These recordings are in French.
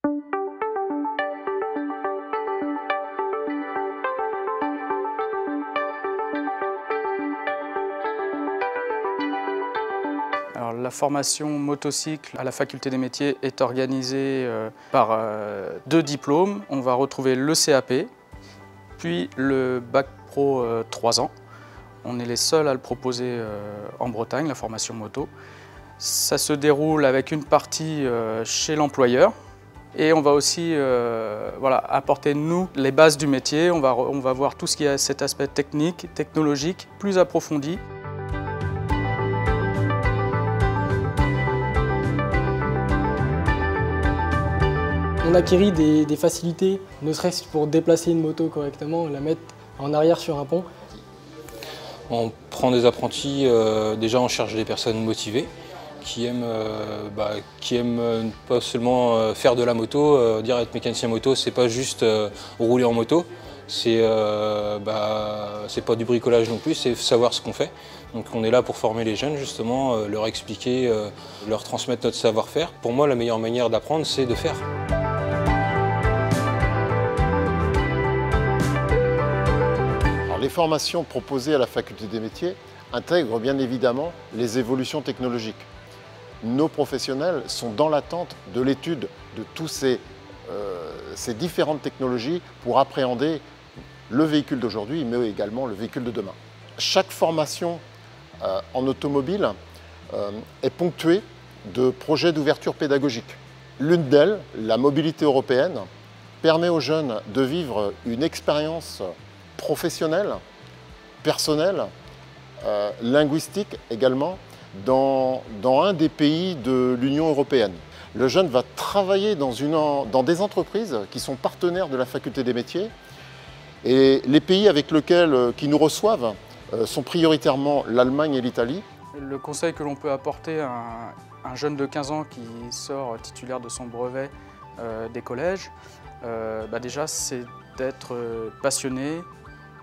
Alors, la formation motocycle à la faculté des métiers est organisée par 2 diplômes. On va retrouver le CAP, puis le bac pro 3 ans. On est les seuls à le proposer en Bretagne, la formation moto. Ça se déroule avec une partie chez l'employeur. Et on va aussi apporter, nous, les bases du métier. On va voir tout ce qui a cet aspect technique, technologique, plus approfondi. On acquérit des facilités, ne serait-ce pour déplacer une moto correctement, la mettre en arrière sur un pont. On prend des apprentis, déjà on cherche des personnes motivées, qui aiment pas seulement faire de la moto, dire être mécanicien moto, c'est pas juste rouler en moto, c'est pas du bricolage non plus, c'est savoir ce qu'on fait. Donc on est là pour former les jeunes justement, leur expliquer, leur transmettre notre savoir-faire. Pour moi la meilleure manière d'apprendre c'est de faire. Les formations proposées à la faculté des métiers intègrent bien évidemment les évolutions technologiques. Nos professionnels sont dans l'attente de l'étude de tous ces différentes technologies pour appréhender le véhicule d'aujourd'hui, mais également le véhicule de demain. Chaque formation en automobile est ponctuée de projets d'ouverture pédagogique. L'une d'elles, la mobilité européenne, permet aux jeunes de vivre une expérience professionnelle, personnelle, linguistique également, dans un des pays de l'Union européenne. Le jeune va travailler dans des entreprises qui sont partenaires de la faculté des métiers et les pays qui nous reçoivent sont prioritairement l'Allemagne et l'Italie. Le conseil que l'on peut apporter à un jeune de 15 ans qui sort titulaire de son brevet des collèges, déjà c'est d'être passionné,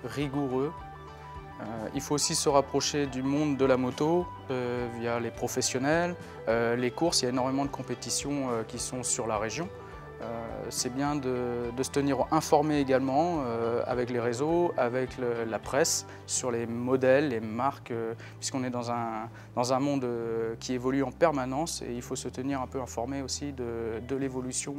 rigoureux. Il faut aussi se rapprocher du monde de la moto via les professionnels, les courses. Il y a énormément de compétitions qui sont sur la région. C'est bien de se tenir informé également avec les réseaux, avec la presse, sur les modèles, les marques, puisqu'on est dans un monde qui évolue en permanence et il faut se tenir un peu informé aussi de l'évolution.